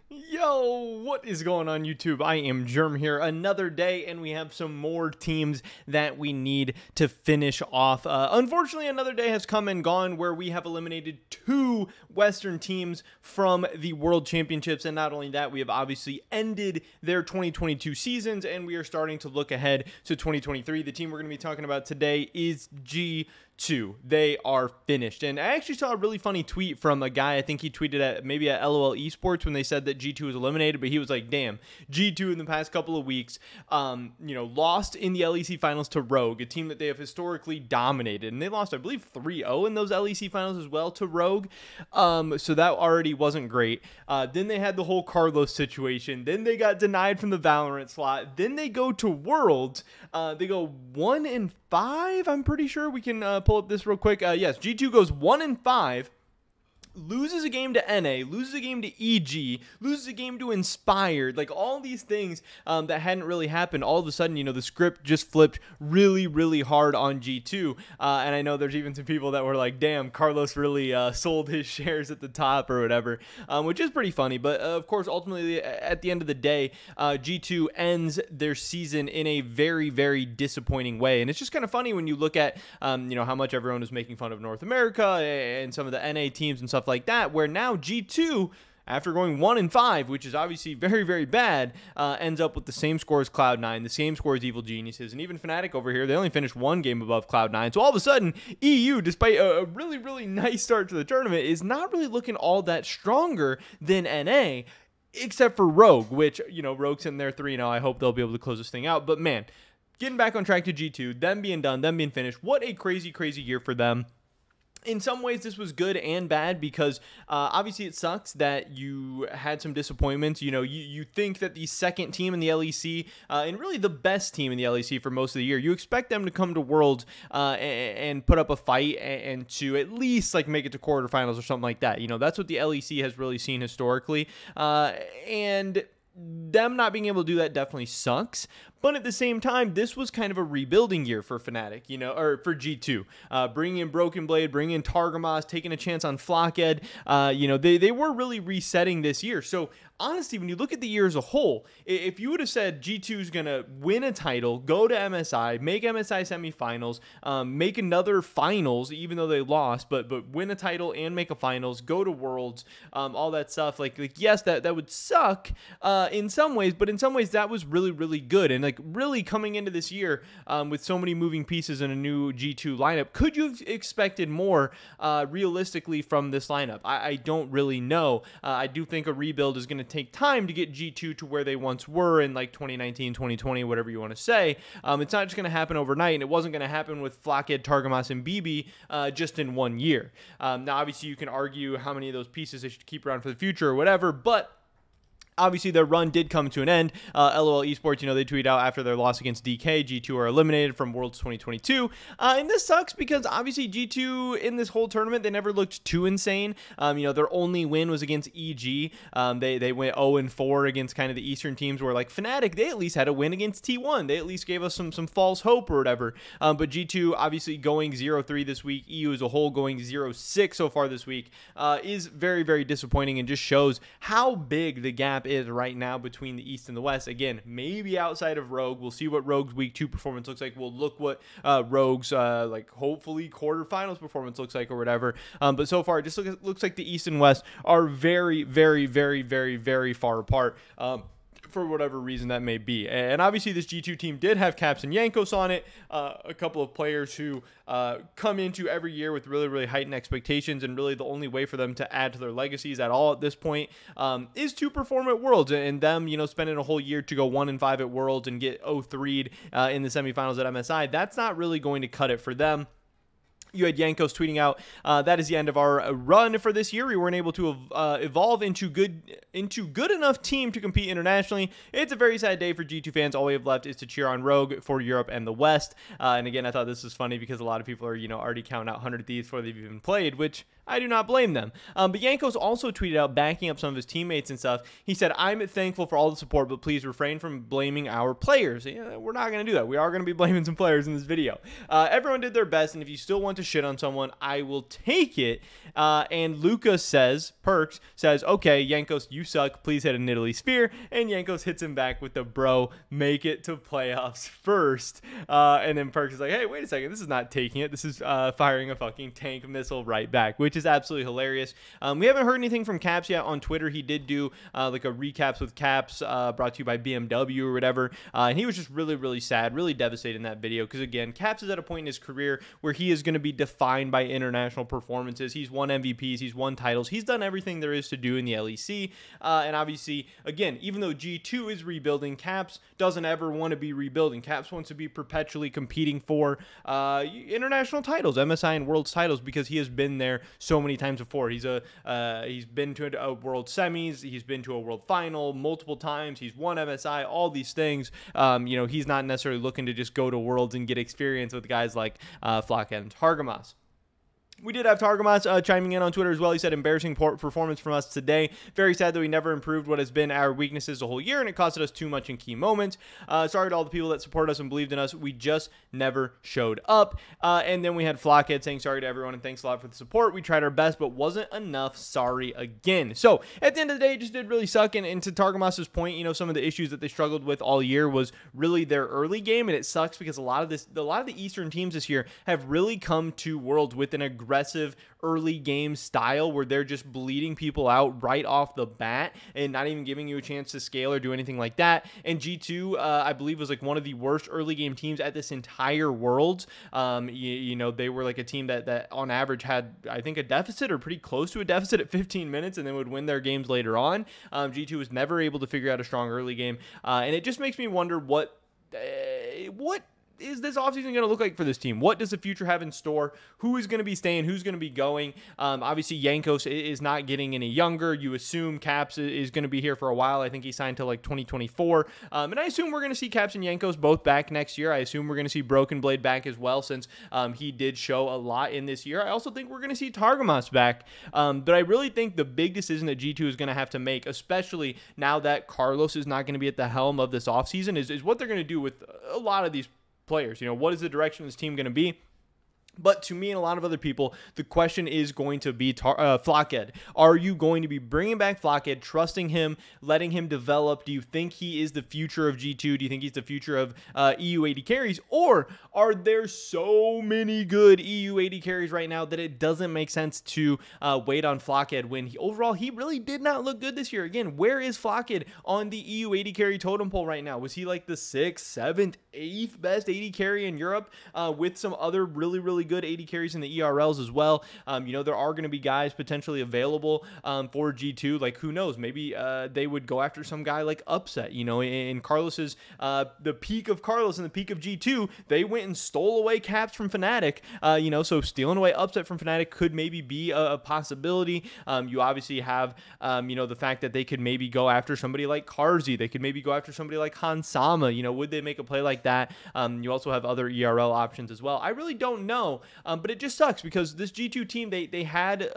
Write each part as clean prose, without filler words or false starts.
Yo, what is going on YouTube? I am Germ here. Another day, and we have some more teams that we need to finish off. Unfortunately, another day has come and gone where we have eliminated two Western teams from the World Championships, and not only that, we have obviously ended their 2022 seasons, and we are starting to look ahead to 2023. The team we're going to be talking about today is G2. They are finished. And I actually saw a really funny tweet from a guy. I think he tweeted at maybe at LOL Esports when they said that G2 was eliminated, but he was like, damn, G2 in the past couple of weeks, lost in the LEC finals to Rogue, a team that they have historically dominated. And they lost, I believe, 3-0 in those LEC finals as well to Rogue. So that already wasn't great. Then they had the whole Carlos situation. Then they got denied from the Valorant slot. Then they go to Worlds. They go 1-5, I'm pretty sure. We can pull up this real quick. Yes, G2 goes 1-5. Loses a game to NA, loses a game to EG, loses a game to Inspired, like all these things that hadn't really happened. All of a sudden, the script just flipped really, really hard on G2. And I know there's even some people that were like, damn, Carlos really sold his shares at the top or whatever, which is pretty funny. But of course, ultimately, at the end of the day, G2 ends their season in a very, very disappointing way. And it's just kind of funny when you look at, how much everyone is making fun of North America and some of the NA teams and stuff like that, where now G2, after going 1-5, which is obviously very, very bad, ends up with the same score as Cloud9, the same score as Evil Geniuses, and even Fnatic over here, they only finished one game above Cloud9. So all of a sudden, EU, despite a really, really nice start to the tournament, is not really looking all that stronger than NA, except for Rogue, which, Rogue's in there 3-0. I hope they'll be able to close this thing out. But man, getting back on track to G2, them being done, them being finished, what a crazy, crazy year for them. In some ways, this was good and bad because obviously it sucks that you had some disappointments. You think that the second team in the LEC and really the best team in the LEC for most of the year, you expect them to come to Worlds and put up a fight and to at least like make it to quarterfinals or something like that. That's what the LEC has really seen historically. And them not being able to do that definitely sucks. But at the same time, this was kind of a rebuilding year for Fnatic, or for G2. Bringing in Broken Blade, bringing in Targamas, taking a chance on Flockhead. They were really resetting this year. So honestly, when you look at the year as a whole, if you would have said G2 is going to win a title, go to MSI, make MSI semifinals, make another finals, even though they lost, but win a title and make a finals, go to Worlds, all that stuff. Like yes, that would suck in some ways, but in some ways that was really, really good. And really coming into this year with so many moving pieces in a new G2 lineup, could you have expected more realistically from this lineup? I don't really know. I do think a rebuild is going to take time to get G2 to where they once were in like 2019, 2020, whatever you want to say. It's not just going to happen overnight, and it wasn't going to happen with Flockhead, Targamas, and BB just in 1 year. Now, obviously, you can argue how many of those pieces they should keep around for the future or whatever, but obviously, their run did come to an end. LOL Esports, they tweet out after their loss against DK, G2 are eliminated from Worlds 2022. And this sucks because obviously G2 in this whole tournament, they never looked too insane. Their only win was against EG. They went 0-4 against kind of the Eastern teams, where like Fnatic, they at least had a win against T1. They at least gave us some false hope or whatever. But G2 obviously going 0-3 this week. EU as a whole going 0-6 so far this week is very, very disappointing and just shows how big the gap is right now between the East and the West. Again, maybe outside of Rogue. We'll see what Rogue's week 2 performance looks like. We'll look what Rogue's hopefully quarterfinals performance looks like or whatever. But so far, it just looks like the East and West are very, very, very, very, very far apart. For whatever reason that may be. And obviously this G2 team did have Caps and Yankos on it, a couple of players who come into every year with really, really heightened expectations, and really the only way for them to add to their legacies at all at this point is to perform at Worlds, and them, spending a whole year to go 1-5 at Worlds and get 0-3'd in the semifinals at MSI, that's not really going to cut it for them. You had Yankos tweeting out, that is the end of our run for this year. We weren't able to evolve into good enough team to compete internationally. It's a very sad day for G2 fans. All we have left is to cheer on Rogue for Europe and the West. And again, I thought this was funny because a lot of people are, already counting out 100 Thieves before they've even played, which I do not blame them. But Jankos also tweeted out backing up some of his teammates and stuff. He said, I'm thankful for all the support, but please refrain from blaming our players. Yeah, we're not going to do that. We are going to be blaming some players in this video. Everyone did their best, and if you still want to shit on someone, I will take it. And Luca says, Perks says, okay, Jankos, you suck. Please hit a Nidalee Spear. And Jankos hits him back with the bro, make it to playoffs first. And then Perks is like, hey, wait a second. This is not taking it. This is firing a fucking tank missile right back, which is absolutely hilarious. We haven't heard anything from Caps yet on Twitter. He did do like a recaps with Caps brought to you by BMW or whatever. And he was just really, really sad, really devastated in that video. Because again, Caps is at a point in his career where he is going to be defined by international performances. He's won MVPs. He's won titles. He's done everything there is to do in the LEC. And obviously, again, even though G2 is rebuilding, Caps doesn't ever want to be rebuilding. Caps wants to be perpetually competing for international titles, MSI and Worlds titles, because he has been there so many times before. He's been to a World Semis. He's been to a World Final multiple times. He's won MSI, all these things. He's not necessarily looking to just go to Worlds and get experience with guys like Flockhead and Targamas. We did have Targamas chiming in on Twitter as well. He said, embarrassing performance from us today. Very sad that we never improved what has been our weaknesses the whole year, and it costed us too much in key moments. Sorry to all the people that supported us and believed in us. We just never showed up. And then we had Flockhead saying sorry to everyone and thanks a lot for the support. We tried our best, but wasn't enough. Sorry again. So at the end of the day, it just did really suck. And to Targamas' point, some of the issues that they struggled with all year was really their early game, and it sucks because a lot of the Eastern teams this year have really come to Worlds with an aggressive early game style where they're just bleeding people out right off the bat and not even giving you a chance to scale or do anything like that. And G2, I believe, was like one of the worst early game teams at this entire Worlds. They were like a team that on average had, I think, a deficit or pretty close to a deficit at 15 minutes and then would win their games later on. G2 was never able to figure out a strong early game. And it just makes me wonder what is this offseason going to look like for this team? What does the future have in store? Who is going to be staying? Who's going to be going? Obviously, Jankos is not getting any younger. You assume Caps is going to be here for a while. I think he signed till like 2024. And I assume we're going to see Caps and Jankos both back next year. I assume we're going to see Broken Blade back as well, since he did show a lot in this year. I also think we're going to see Targamas back. But I really think the big decision that G2 is going to have to make, especially now that Carlos is not going to be at the helm of this offseason, is what they're going to do with a lot of these players. What is the direction of this team going to be? But to me and a lot of other people, the question is going to be Flockhead. Are you going to be bringing back Flockhead, trusting him, letting him develop? Do you think he is the future of G2? Do you think he's the future of EU AD carries? Or are there so many good EU AD carries right now that it doesn't make sense to wait on Flockhead when overall he really did not look good this year? Again, where is Flockhead on the EU AD carry totem pole right now? Was he like the 6th, 7th, 8th best AD carry in Europe with some other really, really good AD carries in the ERLs as well? There are going to be guys potentially available for G2. Like, who knows? Maybe they would go after some guy like Upset. In Carlos's the peak of Carlos and the peak of G2, they went and stole away Caps from Fnatic. So stealing away Upset from Fnatic could maybe be a possibility. You obviously have the fact that they could maybe go after somebody like Carzzy. They could maybe go after somebody like Hansama. Would they make a play like that? You also have other ERL options as well. I really don't know. But it just sucks because this G2 team, they had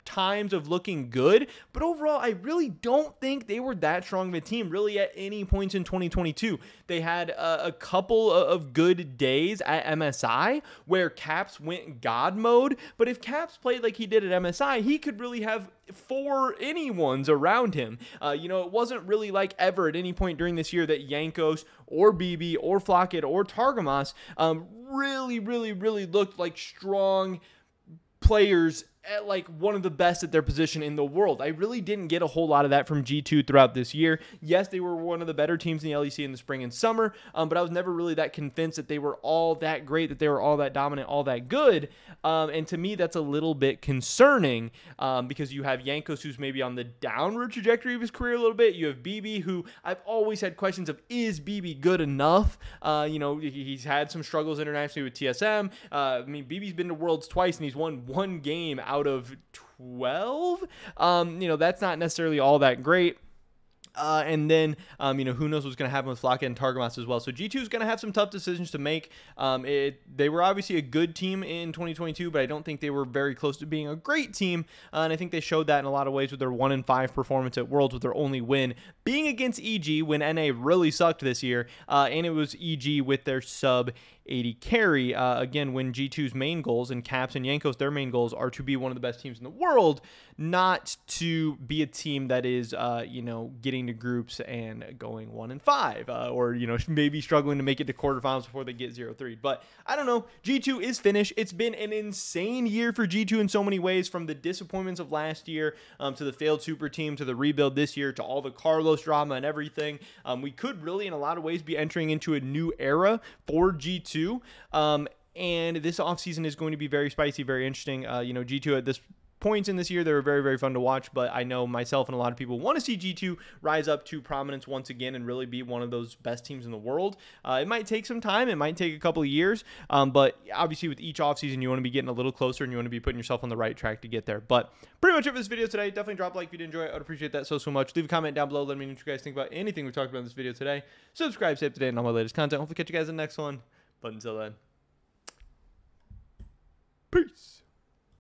times of looking good, but overall, I really don't think they were that strong of a team really at any points in 2022. They had a couple of good days at MSI where Caps went God mode, but if Caps played like he did at MSI, he could really have 4 anyones around him. It wasn't really like ever at any point during this year that Jankos or BB or Flockhead or Targamas really, really, really looked like strong players at like one of the best at their position in the world. I really didn't get a whole lot of that from G2 throughout this year. Yes, they were one of the better teams in the LEC in the spring and summer, but I was never really that convinced that they were all that great, that they were all that dominant, all that good. And to me, that's a little bit concerning because you have Jankos, who's maybe on the downward trajectory of his career a little bit. You have BB, who I've always had questions of, is BB good enough? He's had some struggles internationally with TSM. BB's been to Worlds twice, and he's won 1 game out of 12. That's not necessarily all that great. And then, who knows what's going to happen with Flocka and Targamas as well. So G2 is going to have some tough decisions to make. They were obviously a good team in 2022, but I don't think they were very close to being a great team. And I think they showed that in a lot of ways with their 1-5 performance at Worlds, with their only win being against EG when NA really sucked this year. And it was EG with their sub 80 carry. Again, when G2's main goals, and Caps and Jankos, their main goals are to be one of the best teams in the world, not to be a team that is, getting to groups and going 1-5, or, maybe struggling to make it to quarterfinals before they get 0-3. But I don't know. G2 is finished. It's been an insane year for G2 in so many ways, from the disappointments of last year to the failed super team to the rebuild this year to all the Carlos drama and everything. We could really, in a lot of ways, be entering into a new era for G2. And this offseason is going to be very spicy, very interesting. G2 at this points in this year, they were very, very fun to watch, but I know myself and a lot of people want to see G2 rise up to prominence once again and really be one of those best teams in the world. It might take some time. It might take a couple of years, but obviously with each offseason, you want to be getting a little closer and you want to be putting yourself on the right track to get there. But pretty much it for this video today. Definitely drop a like if you did enjoy it. I would appreciate that so much. Leave a comment down below. Let me know what you guys think about anything we talked about in this video today. Subscribe, stay up to date on all my latest content. Hopefully catch you guys in the next one. But until then, peace.